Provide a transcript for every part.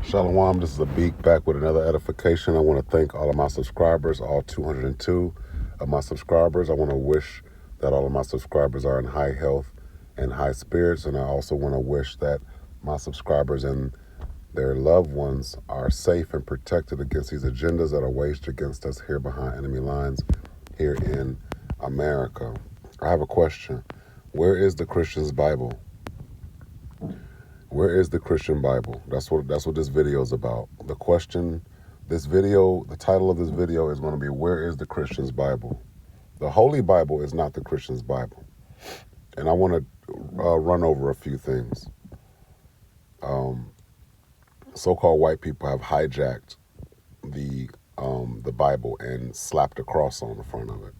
Shalom, this is Abik back with another edification. I want to thank all of my subscribers, all 202 of my subscribers. I want to wish that all of my subscribers are in high health and high spirits, and I also want to wish that my subscribers and their loved ones are safe and protected against these agendas that are waged against us here behind enemy lines here in America. I have a question. Where is the Christian's Bible? Where is the Christian Bible? That's what this video is about. The question, the title of this video is going to be, where is the Christian's Bible? The Holy Bible is not the Christian's Bible. And I want to run over a few things. So-called white people have hijacked the Bible and slapped a cross on the front of it.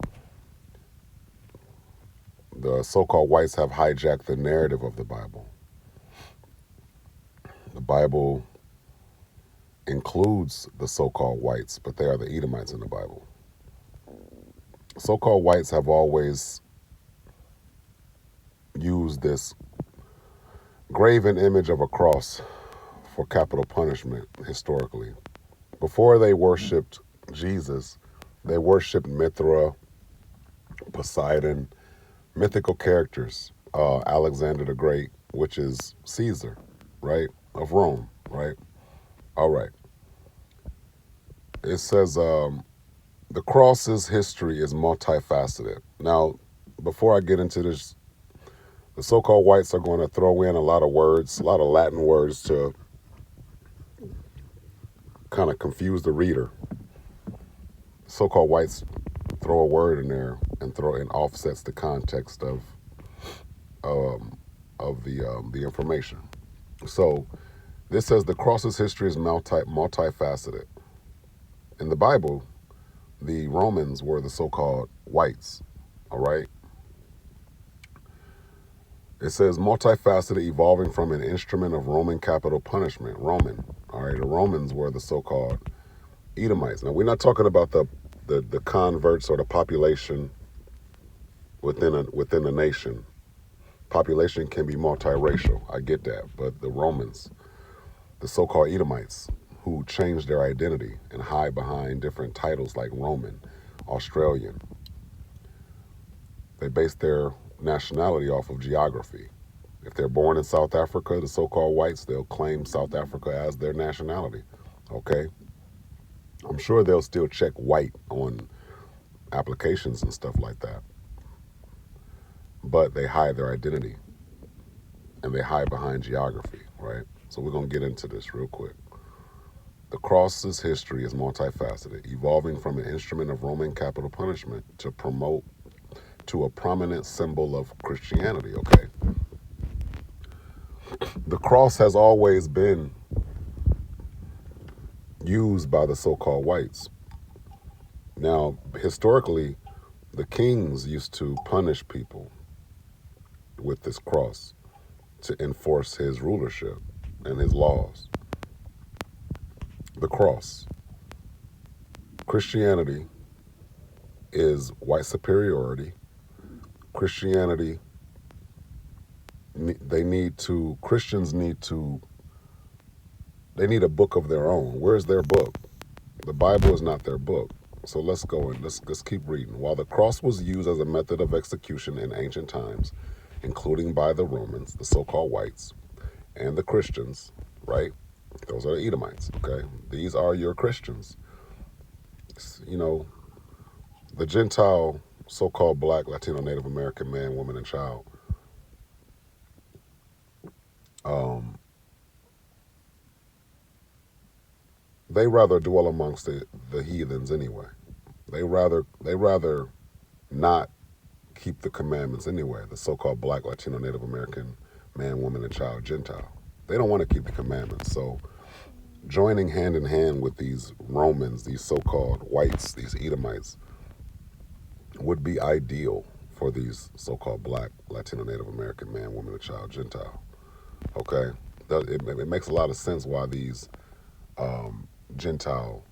The so-called whites have hijacked the narrative of the Bible. The Bible includes the so-called whites, but they are the Edomites in the Bible. So-called whites have always used this graven image of a cross for capital punishment historically. Before they worshipped Jesus, they worshipped Mithra, Poseidon, mythical characters, Alexander the Great, which is Caesar, right, of Rome, right? All right. It says the cross's history is multifaceted. Now, before I get into this, the so-called whites are going to throw in a lot of words, a lot of Latin words to kind of confuse the reader. So-called whites throw a word in there and throw in offsets the context of the information. So this says the cross's history is multifaceted. In the Bible, the Romans were the so-called whites, all right? It says multifaceted, evolving from an instrument of Roman capital punishment. Roman, all right? The Romans were the so-called Edomites. Now, we're not talking about the converts or the population within a nation. Population can be multiracial. I get that. But the Romans, the so-called Edomites, who changed their identity and hide behind different titles like Roman, Australian, they based their nationality off of geography. If they're born in South Africa, the so-called whites, they'll claim South Africa as their nationality, okay? I'm sure they'll still check white on applications and stuff like that. But they hide their identity, and they hide behind geography, right? So we're going to get into this real quick. The cross's history is multifaceted, evolving from an instrument of Roman capital punishment to a prominent symbol of Christianity, okay? The cross has always been used by the so-called whites. Now, historically, the kings used to punish people with this cross to enforce his rulership and his laws. The cross. Christianity is white superiority. Christianity, Christians they need a book of their own. Where's their book? The Bible is not their book. So let's go and let's keep reading. While the cross was used as a method of execution in ancient times, including by the Romans, the so-called whites, and the Christians, right? Those are the Edomites, okay? These are your Christians. You know, the Gentile, so-called Black, Latino, Native American man, woman, and child, they rather dwell amongst the heathens anyway. They rather not keep the commandments anyway, the so-called Black, Latino, Native American man, woman, and child, Gentile. They don't want to keep the commandments. So joining hand in hand with these Romans, these so-called whites, these Edomites, would be ideal for these so-called Black, Latino, Native American man, woman, and child, Gentile. Okay? It makes a lot of sense why these Gentile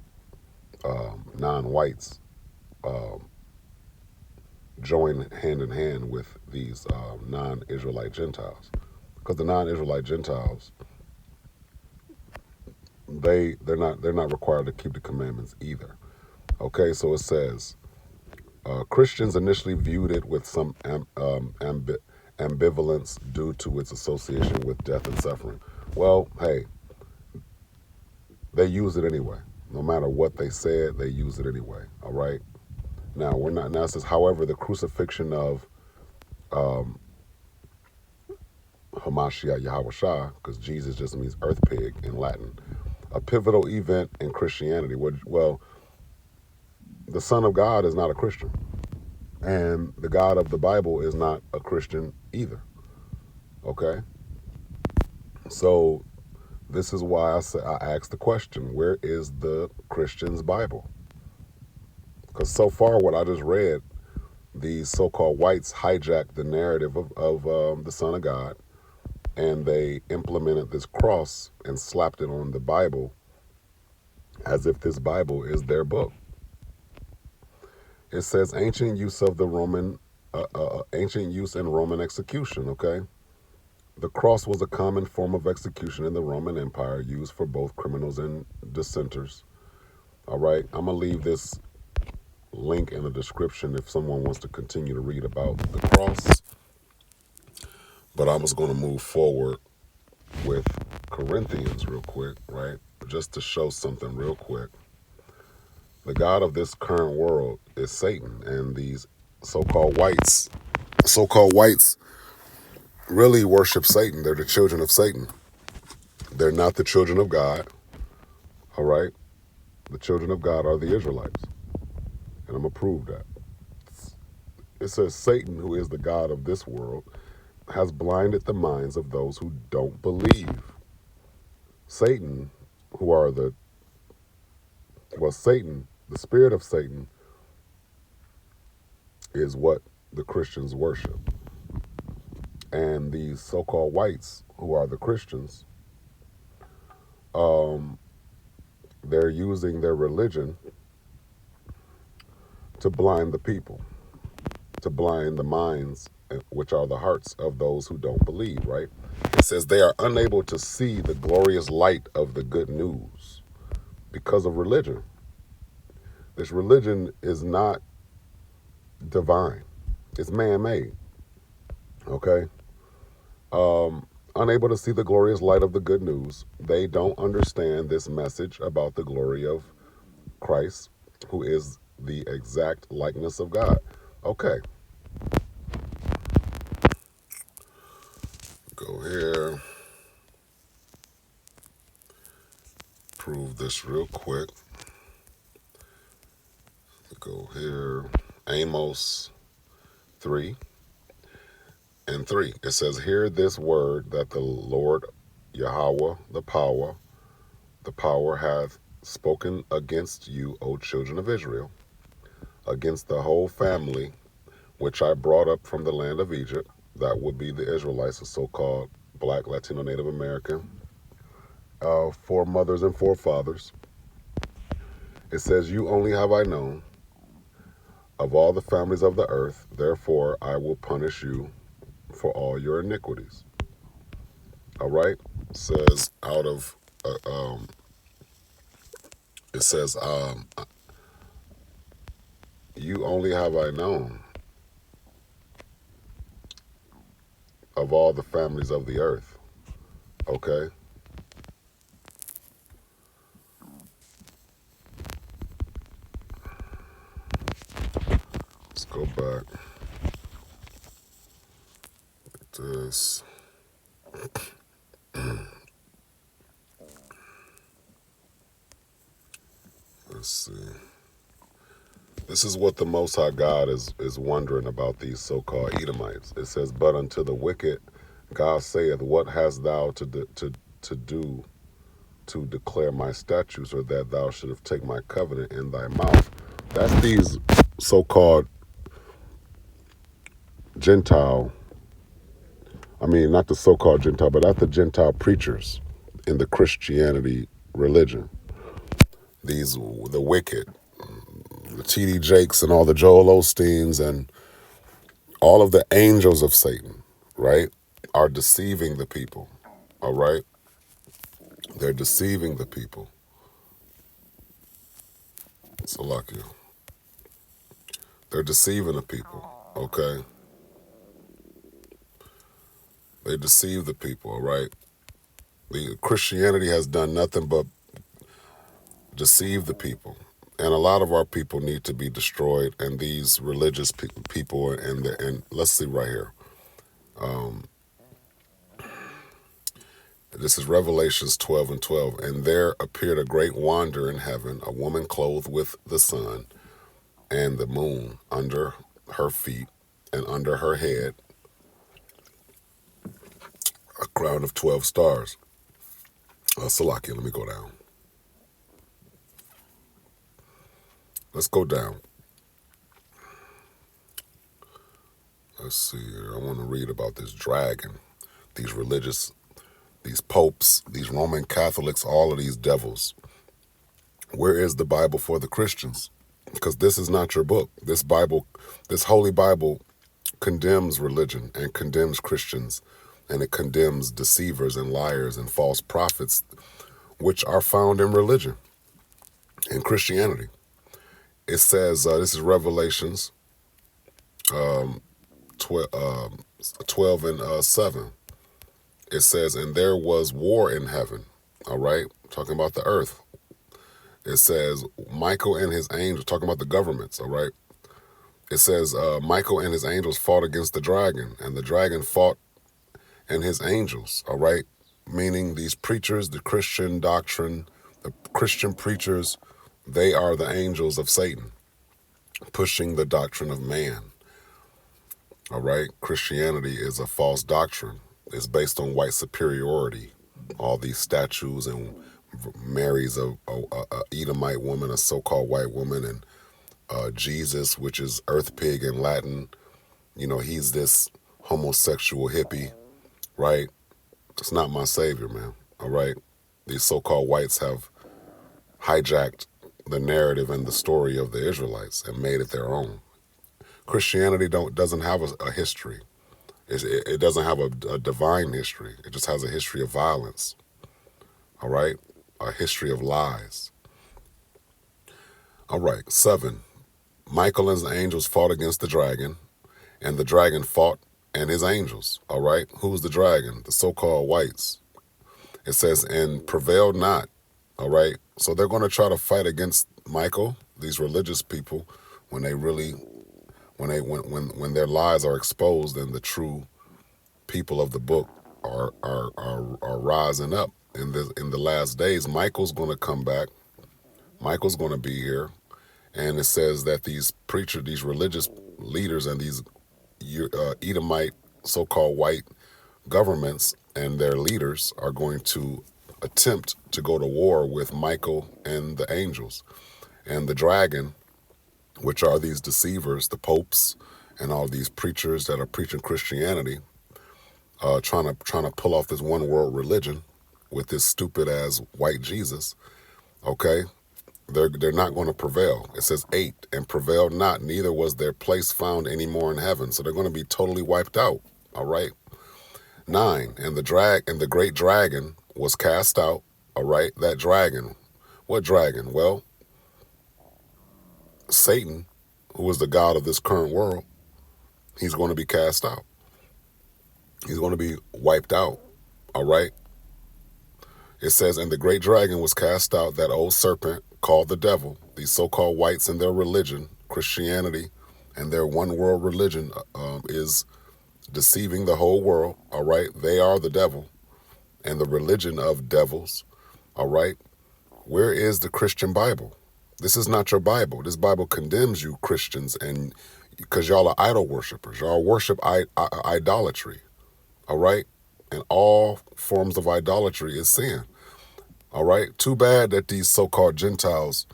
non-whites join hand in hand with these non-Israelite Gentiles. Because the non-Israelite Gentiles, they're not required to keep the commandments either. Okay, so it says Christians initially viewed it with some ambivalence due to its association with death and suffering. Well, hey, they use it anyway. No matter what they said, they use it anyway. All right. Now we're not. Now it says, however, the crucifixion of Hamashiach Yahweh Shah, because Jesus just means earth pig in Latin, a pivotal event in Christianity. Well, the Son of God is not a Christian, and the God of the Bible is not a Christian either. Okay, so this is why I asked the question: where is the Christian's Bible? Because so far, what I just read, these so-called whites hijacked the narrative of the Son of God, and they implemented this cross and slapped it on the Bible as if this Bible is their book. It says ancient use in Roman execution. Okay, the cross was a common form of execution in the Roman Empire, used for both criminals and dissenters. All right, I'm gonna leave this link in the description if someone wants to continue to read about the cross. But I was going to move forward with Corinthians real quick, right? Just to show something real quick. The God of this current world is Satan, and these so-called whites really worship Satan. They're the children of Satan. They're not the children of God, all right? The children of God are the Israelites, and I'm going to prove that. It says Satan, who is the God of this world, has blinded the minds of those who don't believe. Satan, who are Satan, the spirit of Satan, is what the Christians worship. And these so-called whites, who are the Christians, they're using their religion to blind the people, to blind the minds, which are the hearts of those who don't believe, right? It says they are unable to see the glorious light of the good news because of religion. This religion is not divine. It's man-made, okay? Unable to see the glorious light of the good news, they don't understand this message about the glory of Christ, who is the exact likeness of God. Okay, go here, prove this real quick. Go here, Amos 3:3. It says, hear this word that the Lord Yahweh, the power hath spoken against you, O children of Israel, against the whole family which I brought up from the land of Egypt. That would be the Israelites, the so-called Black, Latino, Native American foremothers and forefathers. It says, you only have I known of all the families of the earth, therefore I will punish you for all your iniquities. All right? It says it says, you only have I known of all the families of the earth. Okay? Let's go back. This. Let's see. This is what the Most High God is wondering about these so-called Edomites. It says, but unto the wicked God saith, what hast thou to do to declare my statutes, or that thou shouldst take my covenant in thy mouth? That's these so-called Gentile, not the so-called Gentile, but that's the Gentile preachers in the Christianity religion. The wicked, the T.D. Jakes and all the Joel Osteens and all of the angels of Satan, right, are deceiving the people, all right? They're deceiving the people. Salakia. They're deceiving the people, okay? They deceive the people, all right? Christianity has done nothing but deceive the people. And a lot of our people need to be destroyed, and these religious people, and let's see right here. This is Revelations 12 and 12. And there appeared a great wonder in heaven, a woman clothed with the sun and the moon under her feet, and under her head a crown of 12 stars. Salakia, let me go down. Let's go down. Let's see here. I want to read about this dragon, these religious, these popes, these Roman Catholics, all of these devils. Where is the Bible for the Christians? Because this is not your book. This Bible, this Holy Bible condemns religion and condemns Christians, and it condemns deceivers and liars and false prophets, which are found in religion and Christianity. It says, this is Revelations 12 and 7. It says, and there was war in heaven, all right? Talking about the earth. It says, Michael and his angels, talking about the governments, all right? It says, Michael and his angels fought against the dragon, and the dragon fought and his angels, all right? Meaning these preachers, the Christian doctrine, the Christian preachers, they are the angels of Satan, pushing the doctrine of man, all right? Christianity is a false doctrine. It's based on white superiority. All these statues, and Mary's a Edomite woman, a so-called white woman, and Jesus, which is earth pig in Latin, you know, he's this homosexual hippie, right? It's not my savior, man, all right? These so-called whites have hijacked the narrative and the story of the Israelites and made it their own. Christianity doesn't have a history. It doesn't have a divine history. It just has a history of violence, all right? A history of lies. All right, 7. Michael and his angels fought against the dragon, and the dragon fought and his angels, all right? Who's the dragon? The so-called whites. It says, and prevailed not, all right? So they're going to try to fight against Michael, these religious people, when they really, when their lies are exposed and the true people of the book are rising up in the last days. Michael's going to come back. Michael's going to be here, and it says that these preachers, these religious leaders, and these Edomite so-called white governments and their leaders are going to attempt to go to war with Michael and the angels and the dragon, which are these deceivers, the popes, and all these preachers that are preaching Christianity, trying to pull off this one world religion with this stupid ass white Jesus. Okay, they're not going to prevail. It says 8, and prevailed not, neither was their place found any more in heaven. So they're going to be totally wiped out. All right. 9, and the great dragon was cast out. All right, that dragon. What dragon? Well, Satan, who is the god of this current world, he's going to be cast out. He's going to be wiped out, all right? It says, and the great dragon was cast out, that old serpent called the devil. These so-called whites and their religion, Christianity, and their one world religion is deceiving the whole world, all right? They are the devil and the religion of devils, all right? Where is the Christian Bible? This is not your Bible. This Bible condemns you, Christians, and because y'all are idol worshipers. Y'all worship idolatry. All right? And all forms of idolatry is sin. All right? Too bad that these so-called Gentiles,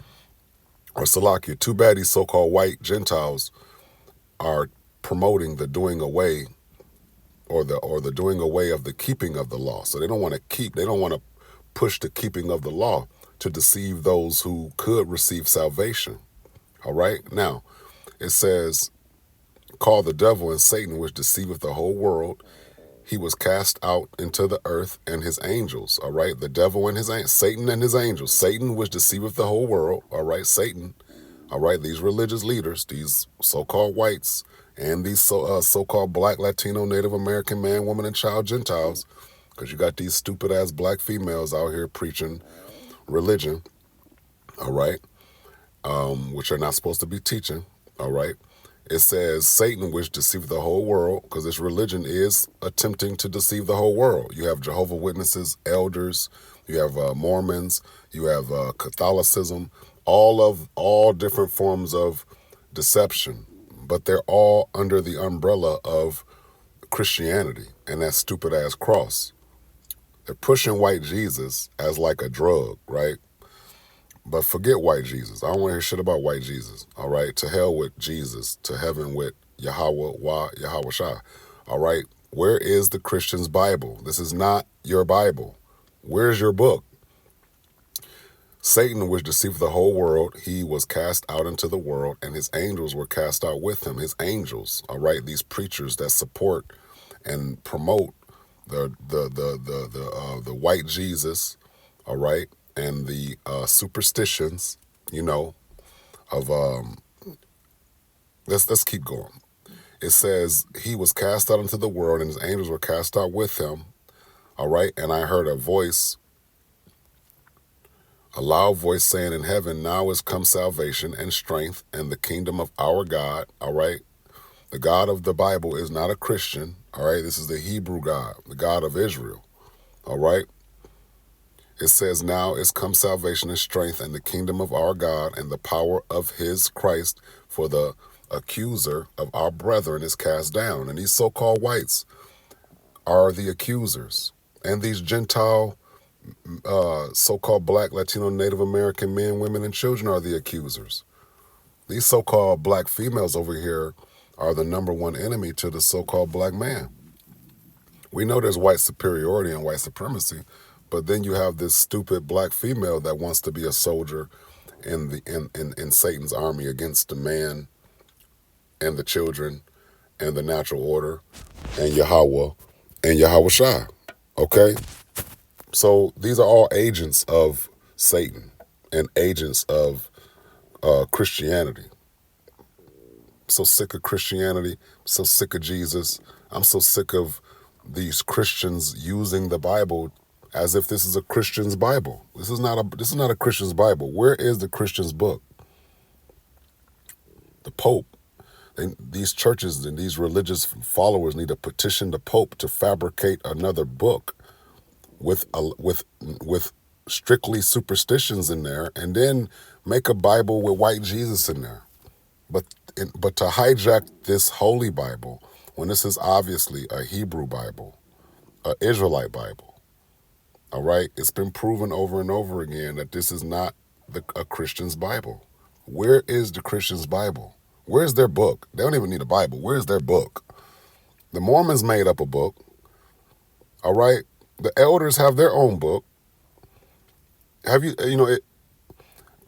or Salakia, too bad these so-called white Gentiles are promoting the doing away or the doing away of the keeping of the law. So they don't want to push the keeping of the law to deceive those who could receive salvation. All right? Now, it says, call the devil and Satan, which deceiveth the whole world. He was cast out into the earth, and his angels, all right? The devil and his angels, Satan and his angels. Satan, which deceiveth the whole world, all right? Satan, All right, these religious leaders, these so-called whites, and these so-called black, Latino, Native American man, woman, and child Gentiles, because you got these stupid-ass black females out here preaching religion, all right, which are not supposed to be teaching, all right. It says Satan which deceived the whole world, because this religion is attempting to deceive the whole world. You have Jehovah's Witnesses, elders, you have Mormons, you have Catholicism, all different forms of deception, but they're all under the umbrella of Christianity and that stupid ass cross. They're pushing white Jesus as like a drug, right? But forget white Jesus. I don't want to hear shit about white Jesus. All right. To hell with Jesus. To heaven with Yahweh Yahweh Shah. All right. Where is the Christian's Bible? This is not your Bible. Where's your book? Satan, which deceived the whole world, he was cast out into the world, and his angels were cast out with him. His angels, all right, these preachers that support and promote the white Jesus, all right, and the superstitions, you know, of let's keep going. It says he was cast out into the world, and his angels were cast out with him, all right. And I heard a loud voice saying in heaven, now is come salvation and strength and the kingdom of our God, all right? The God of the Bible is not a Christian, all right? This is the Hebrew God, the God of Israel, all right? It says, now is come salvation and strength and the kingdom of our God and the power of his Christ, for the accuser of our brethren is cast down. And these so-called whites are the accusers. And these Gentile so-called black, Latino, Native American men, women, and children are the accusers. These so-called black females over here are the number one enemy to the so-called black man. We know there's white superiority and white supremacy, but then you have this stupid black female that wants to be a soldier in Satan's army against the man and the children and the natural order and Yahweh and Yahweh Shai. Okay? So these are all agents of Satan and agents of Christianity. I'm so sick of Christianity. I'm so sick of Jesus. I'm so sick of these Christians using the Bible as if this is a Christian's Bible. This is not a Christian's Bible. Where is the Christian's book? The Pope. These churches and these religious followers need to petition the Pope to fabricate another book with strictly superstitions in there, and then make a Bible with white Jesus in there. But to hijack this holy Bible, when this is obviously a Hebrew Bible, an Israelite Bible, all right? It's been proven over and over again that this is not a Christian's Bible. Where is the Christian's Bible? Where's their book? They don't even need a Bible. Where's their book? The Mormons made up a book, all right? The elders have their own book. Have you,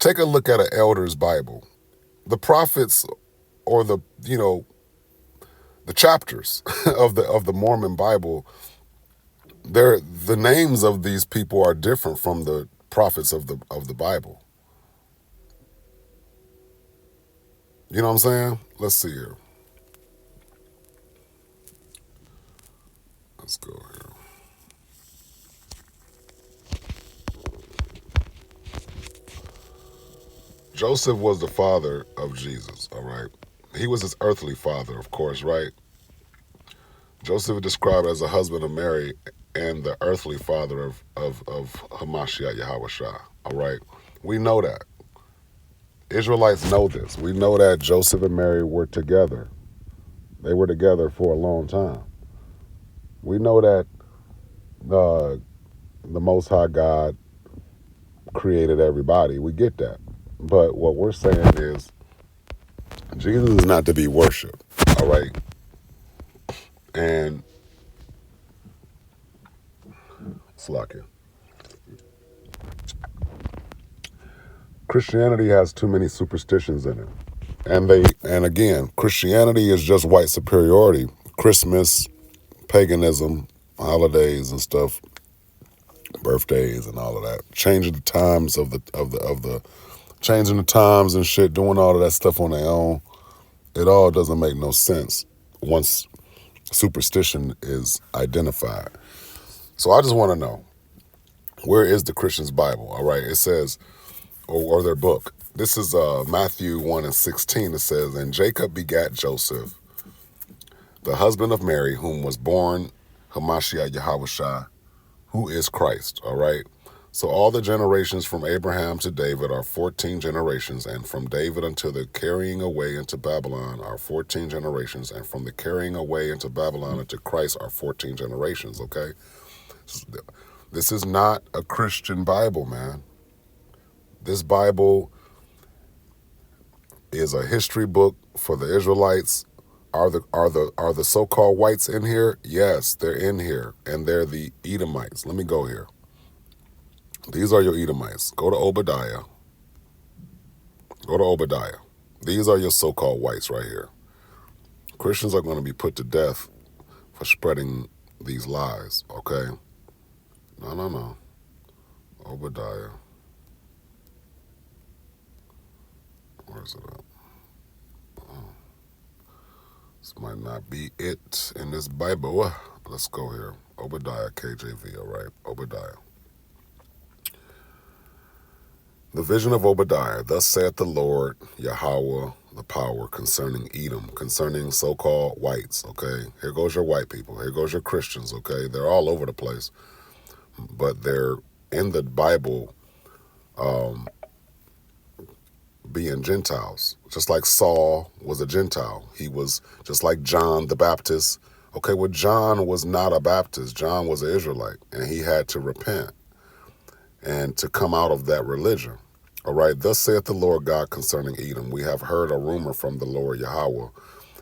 take a look at an elder's Bible. The prophets or the chapters of the Mormon Bible, the names of these people are different from the prophets of the Bible. You know what I'm saying? Let's see here. Let's go here. Joseph was the father of Jesus, all right? He was his earthly father, of course, right? Joseph is described as a husband of Mary and the earthly father of Hamashiach Yahweh Shah, all right? We know that. Israelites know this. We know that Joseph and Mary were together. They were together for a long time. We know that the Most High God created everybody. We get that. But what we're saying is Jesus is not to be worshipped, all right? And Slakia. Christianity has too many superstitions in it. And again, Christianity is just white superiority. Christmas, paganism, holidays and stuff, birthdays and all of that. Changing the times of the changing the times and shit, doing all of that stuff on their own. It all doesn't make no sense once superstition is identified. So I just want to know, where is the Christian's Bible? All right, it says, or their book. This is Matthew 1:16. It says, and Jacob begat Joseph, the husband of Mary, whom was born Hamashiach Yahushua, who is Christ. All right. So all the generations from Abraham to David are 14 generations, and from David until the carrying away into Babylon are 14 generations, and from the carrying away into Babylon unto Christ are 14 generations, okay? This is not a Christian Bible, man. This Bible is a history book for the Israelites. Are the so-called whites in here? Yes, they're in here, and they're the Edomites. Let me go here. These are your Edomites. Go to Obadiah. Go to Obadiah. These are your so-called whites right here. Christians are going to be put to death for spreading these lies, okay? No. Obadiah. Where's it at? This might not be it in this Bible. Let's go here. Obadiah, KJV, all right? Obadiah. The vision of Obadiah. Thus saith the Lord, Yahweh, the power, concerning Edom, concerning so-called whites, okay? Here goes your white people. Here goes your Christians, okay? They're all over the place. But they're in the Bible being Gentiles. Just like Saul was a Gentile. He was just like John the Baptist. Okay, well, John was not a Baptist. John was an Israelite, and he had to repent and to come out of that religion. All right, thus saith the Lord God concerning Edom. We have heard a rumor from the Lord Yahweh,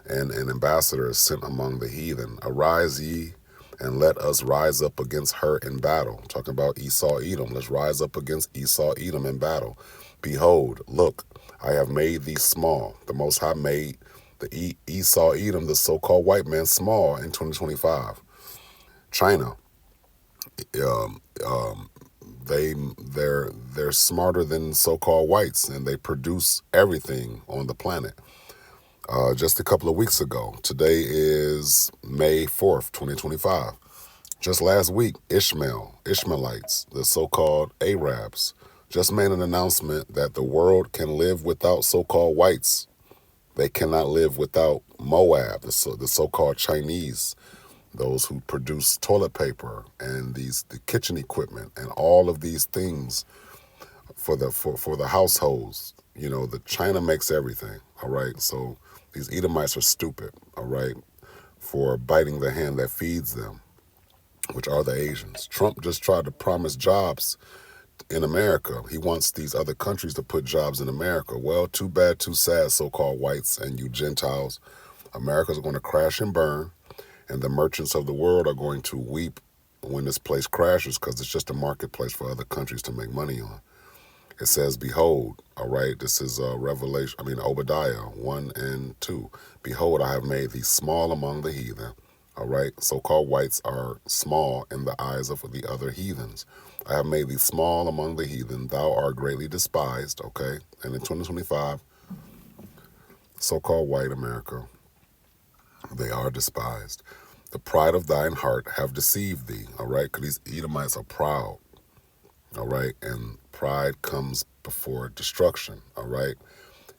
and an ambassador is sent among the heathen. Arise ye, and let us rise up against her in battle. Talking about Esau, Edom. Let's rise up against Esau, Edom in battle. Behold, look, I have made thee small. The Most High made the Esau, Edom, the so-called white man, small in 2025. China, they're smarter than so-called whites, and they produce everything on the planet. Just a couple of weeks ago, today is May 4th, 2025. Just last week, Ishmaelites, the so-called Arabs, just made an announcement that the world can live without so-called whites. They cannot live without Moab, the so-called Chinese, those who produce toilet paper and the kitchen equipment and all of these things for the households. You know, the China makes everything, all right? So these Edomites are stupid, all right, for biting the hand that feeds them, which are the Asians. Trump just tried to promise jobs in America. He wants these other countries to put jobs in America. Well, too bad, too sad, so-called whites and you Gentiles. America's going to crash and burn, and the merchants of the world are going to weep when this place crashes, because it's just a marketplace for other countries to make money on. It says, behold, all right, this is Obadiah 1 and 2. Behold, I have made thee small among the heathen. All right, so-called whites are small in the eyes of the other heathens. I have made thee small among the heathen. Thou art greatly despised, okay? And in 2025, so-called white America, they are despised. The pride of thine heart have deceived thee, all right? Because these Edomites are proud, all right? And pride comes before destruction, all right?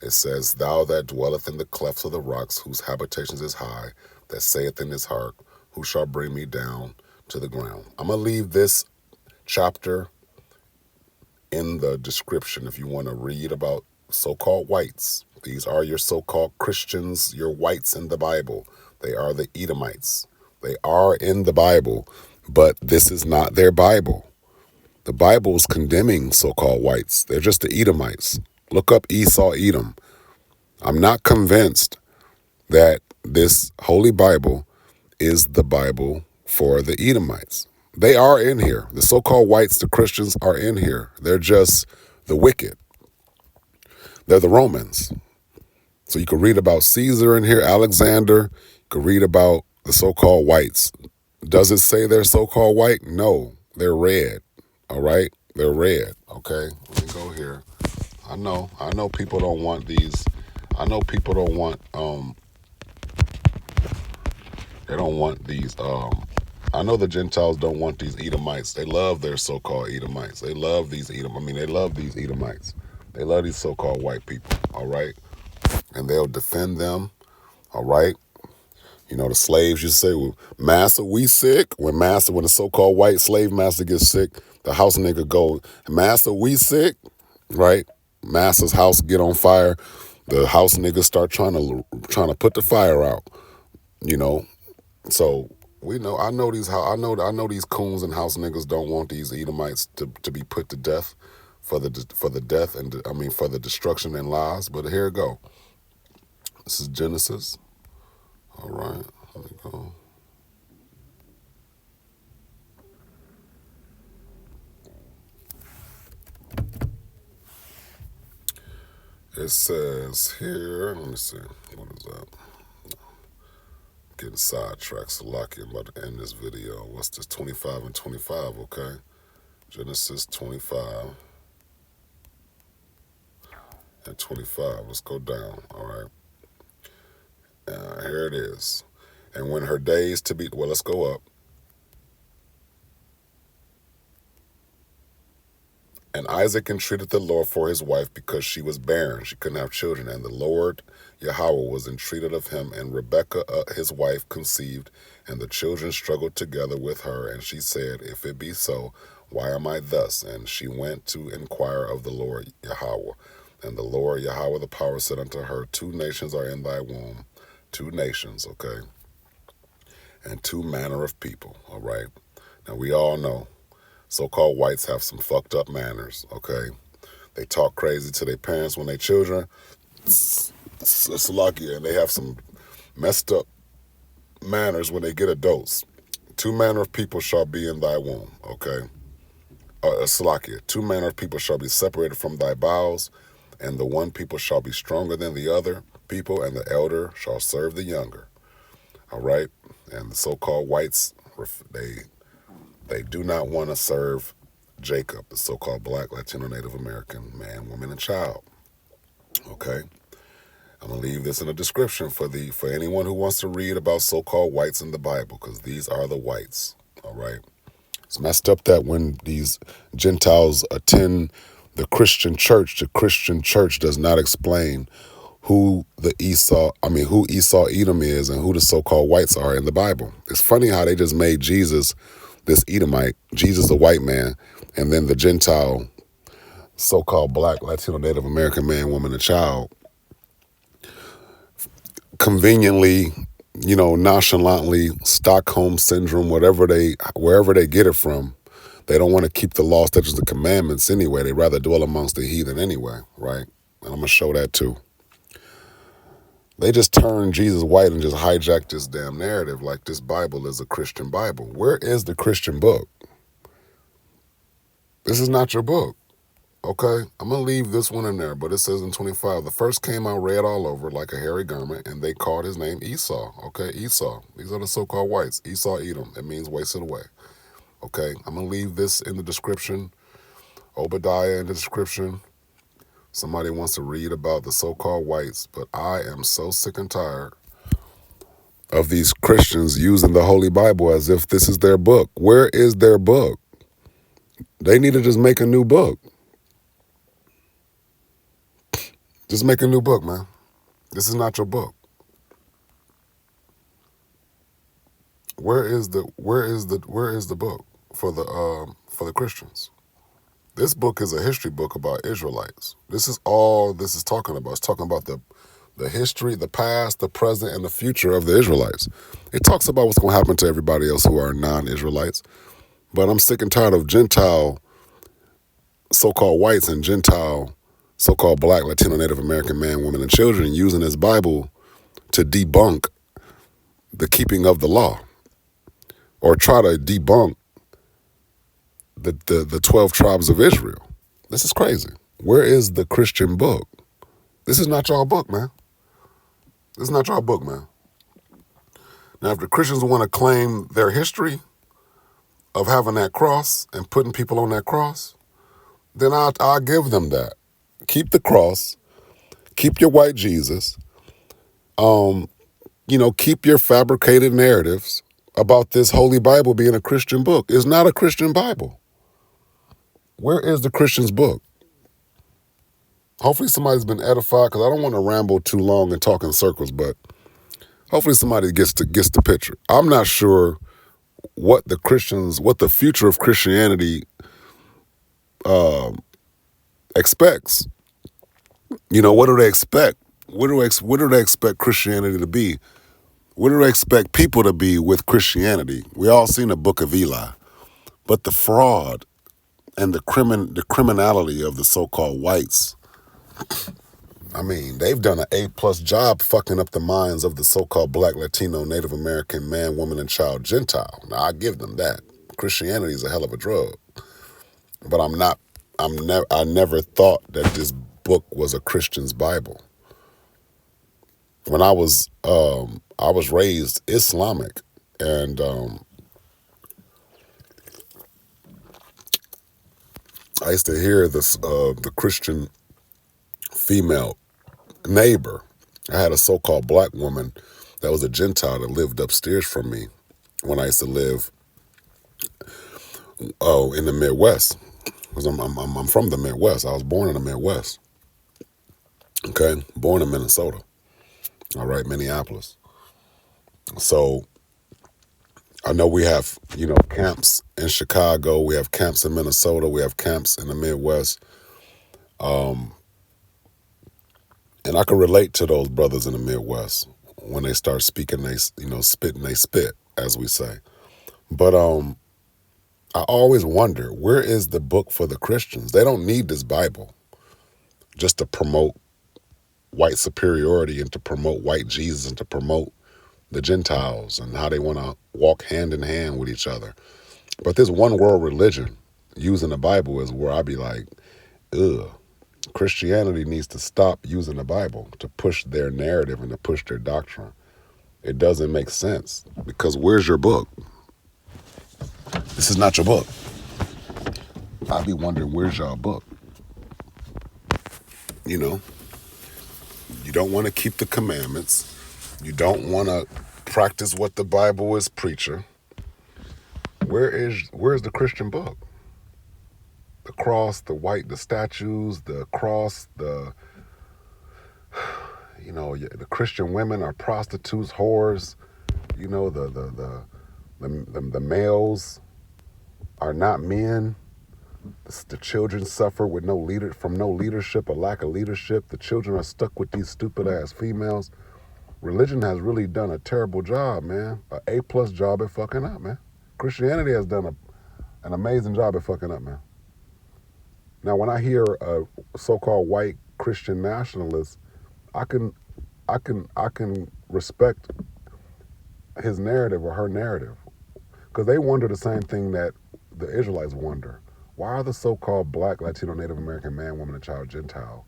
It says, thou that dwelleth in the clefts of the rocks, whose habitations is high, that saith in his heart, who shall bring me down to the ground? I'm going to leave this chapter in the description if you want to read about so-called whites. These are your so-called Christians, your whites in the Bible. They are the Edomites. They are in the Bible, but this is not their Bible. The Bible is condemning so-called whites. They're just the Edomites. Look up Esau, Edom. I'm not convinced that this Holy Bible is the Bible for the Edomites. They are in here. The so-called whites, the Christians, are in here. They're just the wicked. They're the Romans. So you can read about Caesar in here, Alexander. You can read about the so-called whites. Does it say they're so-called white? No, they're red. All right? They're red. Okay? Let me go here. I know people don't want these. I know people don't want. They don't want these. I know the Gentiles don't want these Edomites. They love their so-called Edomites. They love these Edom. I mean, they love these Edomites. They love these so-called white people. All right, and they'll defend them. All right. You know, the slaves, you say, well, master, we sick. When the so-called white slave master gets sick, the house nigga go, master, we sick, right? Master's house get on fire. The house niggas start trying to put the fire out, you know. So we know, I know these coons and house niggas don't want these Edomites to be put to death for the death and for the destruction and lies. But here it go. This is Genesis. All right, let me go. It says here, let me see, what is that? Getting sidetracked, so lucky I'm about to end this video. What's this, 25 and 25, okay? Genesis 25 and 25, let's go down, all right? Here it is. And when her days to be, well, let's go up. And Isaac entreated the Lord for his wife because she was barren. She couldn't have children. And the Lord Yahweh was entreated of him. And Rebekah, his wife, conceived. And the children struggled together with her. And she said, if it be so, why am I thus? And she went to inquire of the Lord Yahweh. And the Lord Yahweh the power said unto her, 2 nations are in thy womb. 2 nations, okay? And 2 manner of people, all right? Now, we all know so-called whites have some fucked up manners, okay? They talk crazy to their parents when they're children. It's lucky, and they have some messed up manners when they get adults. 2 manner of people shall be in thy womb, okay? Salakia, 2 manner of people shall be separated from thy bowels, and the one people shall be stronger than the other people, and the elder shall serve the younger, all right? And the so-called whites, they do not want to serve Jacob, the so-called Black, Latino, Native American man, woman, and child. Okay? I'm going to leave this in the description for anyone who wants to read about so-called whites in the Bible, because these are the whites. All right? It's messed up that when these Gentiles attend the Christian church does not explain who Esau Edom is and who the so-called whites are in the Bible. It's funny how they just made Jesus this Edomite, Jesus a white man, and then the Gentile, so-called Black, Latino, Native American man, woman, and child, conveniently, nonchalantly, Stockholm syndrome, wherever they get it from, they don't want to keep the law, statutes, and commandments anyway. They rather dwell amongst the heathen anyway, right? And I'm going to show that too. They just turned Jesus white and just hijacked this damn narrative like this Bible is a Christian Bible. Where is the Christian book? This is not your book, okay? I'm going to leave this one in there, but it says in 25, the first came out red all over like a hairy garment, and they called his name Esau, okay? Esau. These are the so-called whites. Esau, Edom. It means wasted away, okay? I'm going to leave this in the description, Obadiah in the description. Somebody wants to read about the so-called whites, but I am so sick and tired of these Christians using the Holy Bible as if this is their book. Where is their book? They need to just make a new book. Just make a new book, man. This is not your book. Where is the book for the Christians? This book is a history book about Israelites. This is all this is talking about. It's talking about the history, the past, the present, and the future of the Israelites. It talks about what's going to happen to everybody else who are non-Israelites. But I'm sick and tired of Gentile so-called whites and Gentile so-called Black, Latino, Native American men, women, and children using this Bible to debunk the keeping of the law or try to debunk the 12 tribes of Israel. This is crazy. Where is the Christian book? This is not y'all book, man. This is not y'all book, man. Now, if the Christians want to claim their history of having that cross and putting people on that cross, then I'll give them that. Keep the cross. Keep your white Jesus. Keep your fabricated narratives about this Holy Bible being a Christian book. It's not a Christian Bible. Where is the Christian's book? Hopefully somebody's been edified, because I don't want to ramble too long and talk in circles, but hopefully somebody gets the picture. I'm not sure what the future of Christianity expects. What do they expect? What do they expect Christianity to be? What do they expect people to be with Christianity? We all seen the Book of Eli, but the fraud and the criminality of the so-called whites. I mean, they've done an A+ job fucking up the minds of the so-called Black, Latino, Native American man, woman, and child Gentile. Now, I give them that. Christianity is a hell of a drug, but I never thought that this book was a Christian's Bible. When I was raised Islamic, and I used to hear the Christian female neighbor. I had a so-called black woman that was a Gentile that lived upstairs from me when I used to live in the Midwest, because I'm from the Midwest. I was born in the Midwest. Okay, born in Minnesota. All right, Minneapolis. So I know we have camps in Chicago. We have camps in Minnesota. We have camps in the Midwest. And I can relate to those brothers in the Midwest when they start speaking, spitting, they spit, as we say. But I always wonder, where is the book for the Christians? They don't need this Bible just to promote white superiority and to promote white Jesus and to promote the Gentiles and how they want to walk hand in hand with each other. But this one world religion using the Bible is where I be like, ugh. Christianity needs to stop using the Bible to push their narrative and to push their doctrine. It doesn't make sense, because where's your book? This is not your book. I be wondering, where's your book? You don't want to keep the commandments. You don't want to practice what the Bible is preaching. Where's the Christian book? The cross, the statues, the cross, the Christian women are prostitutes, whores. The males are not men. The children suffer with no leadership, a lack of leadership. The children are stuck with these stupid ass females. Religion has really done a terrible job, man. An A+ job at fucking up, man. Christianity has done an amazing job at fucking up, man. Now, when I hear a so-called white Christian nationalist, I can respect his narrative or her narrative, because they wonder the same thing that the Israelites wonder. Why are the so-called Black, Latino, Native American man, woman, and child Gentile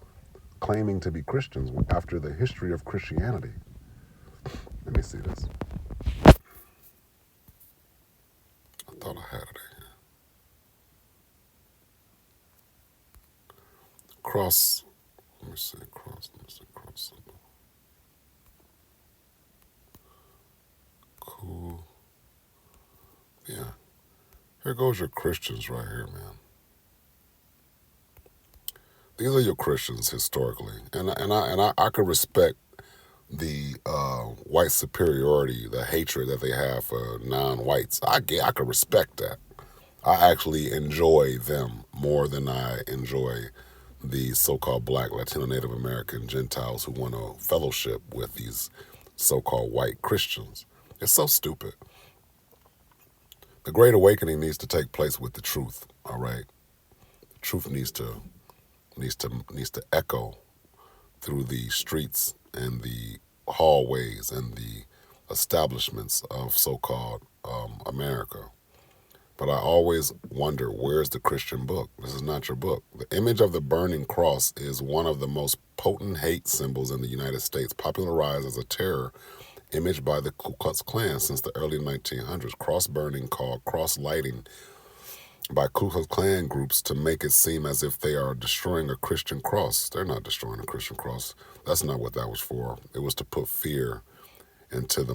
claiming to be Christians after the history of Christianity? Let me see this. I thought I had it here. Cross. Let me see. Cross. Cool. Yeah. Here goes your Christians right here, man. These are your Christians historically, and I could respect the white superiority, the hatred that they have for non-whites. I could respect that. I actually enjoy them more than I enjoy the so-called Black, Latino, Native American Gentiles who want to fellowship with these so-called white Christians. It's so stupid. The Great Awakening needs to take place with the truth. All right, the truth needs to echo through the streets and the hallways and the establishments of so-called America. But I always wonder, where's the Christian book? This is not your book. The image of the burning cross is one of the most potent hate symbols in the United States, popularized as a terror image by the Ku Klux Klan since the early 1900s. Cross burning, called cross lighting, by Ku Klux Klan groups to make it seem as if they are destroying a Christian cross. They're not destroying a Christian cross. That's not what that was for. It was to put fear into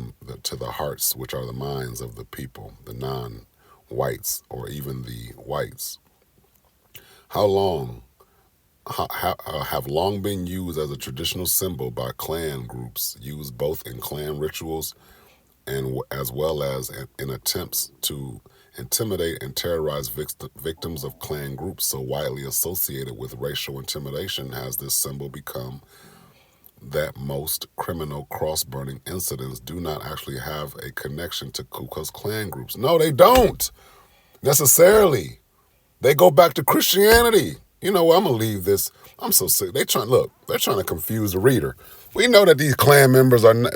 to the hearts, which are the minds of the people, the non-whites or even the whites. How long have long been used as a traditional symbol by Klan groups, used both in Klan rituals and as well as in attempts to intimidate and terrorize victims of Klan groups so widely associated with racial intimidation has this symbol become that most criminal cross-burning incidents do not actually have a connection to Ku Klux Klan groups. No, they don't necessarily. They go back to Christianity. You know what? I'm gonna leave this. I'm so sick. They're trying to confuse the reader. We know that these Klan members are not,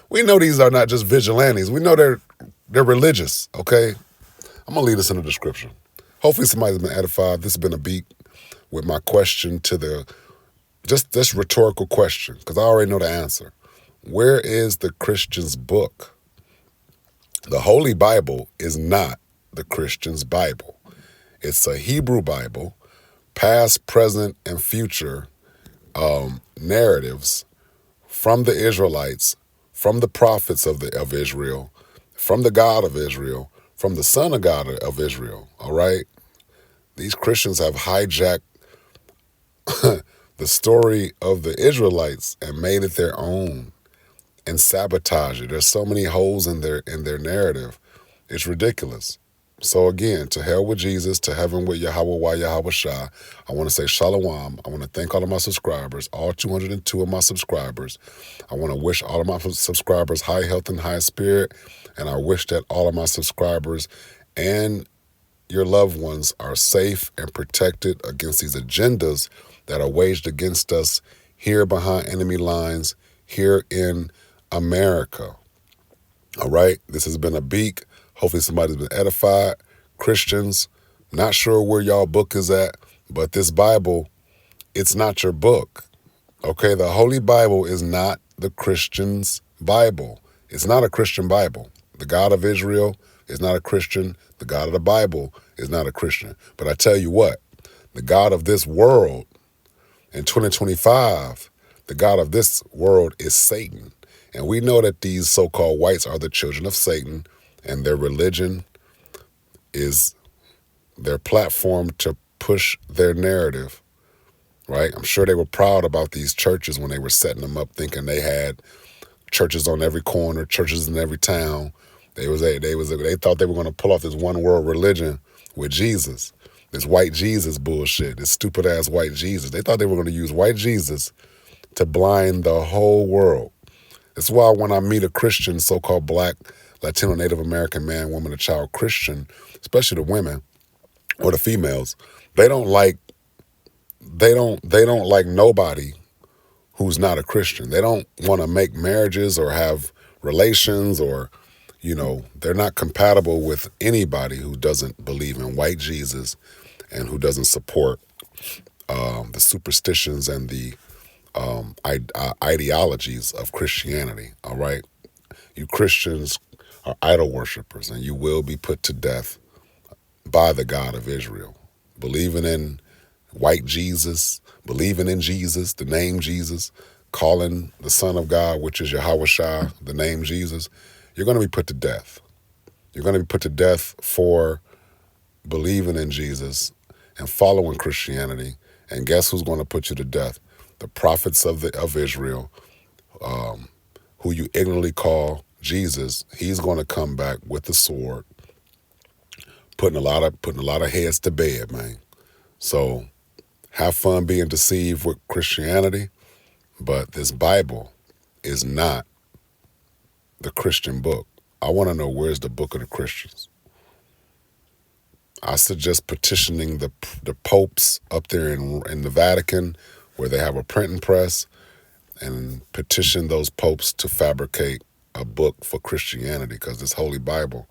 we know these are not just vigilantes. We know they're religious, okay? I'm gonna leave this in the description. Hopefully somebody's been edified. This has been a beat with my question to just this rhetorical question, because I already know the answer. Where is the Christian's book? The Holy Bible is not the Christian's Bible. It's a Hebrew Bible, past, present, and future narratives from the Israelites, from the prophets of Israel, from the God of Israel, from the Son of God of Israel. All right? These Christians have hijacked the story of the Israelites and made it their own and sabotage it. There's so many holes in their narrative. It's ridiculous. So again, to hell with Jesus, to heaven with Yahweh Yahweh Shah. I want to say shalom. I want to thank all of my subscribers, all 202 of my subscribers. I want to wish all of my subscribers high health and high spirit. And I wish that all of my subscribers and your loved ones are safe and protected against these agendas that are waged against us here behind enemy lines, here in America. All right? This has been a beak. Hopefully somebody's been edified. Christians, not sure where y'all book is at, but this Bible, it's not your book. Okay? The Holy Bible is not the Christian's Bible. It's not a Christian Bible. The God of Israel is not a Christian. The God of the Bible is not a Christian. But I tell you what, the God of this world in 2025, the God of this world is Satan. And we know that these so-called whites are the children of Satan, and their religion is their platform to push their narrative, right? I'm sure they were proud about these churches when they were setting them up, thinking they had churches on every corner, churches in every town. They thought they were going to pull off this one world religion with Jesus, this white Jesus bullshit, this stupid ass white Jesus. They thought they were going to use white Jesus to blind the whole world. That's why when I meet a Christian, so-called black, Latino, Native American man, woman, or child Christian, especially the women or the females, they don't like nobody who's not a Christian. They don't want to make marriages or have relations, or, they're not compatible with anybody who doesn't believe in white Jesus and who doesn't support the superstitions and the ideologies of Christianity. All right? You Christians are idol worshipers, and you will be put to death by the God of Israel. Believing in white Jesus, believing in Jesus, the name Jesus, calling the Son of God, which is Yahweh Shah, the name Jesus, you're going to be put to death. You're going to be put to death for believing in Jesus and following Christianity. And guess who's going to put you to death? The prophets of Israel, who you ignorantly call Jesus. He's going to come back with the sword, putting a lot of heads to bed, man. So have fun being deceived with Christianity, but this Bible is not the Christian book. I want to know, where's the book of the Christians? I suggest petitioning the popes up there in the Vatican, where they have a printing press, and petition those popes to fabricate a book for Christianity, because this Holy Bible,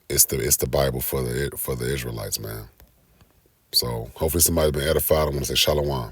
it's the Bible for the Israelites, man. So hopefully somebody's been edified. I want to say shalom.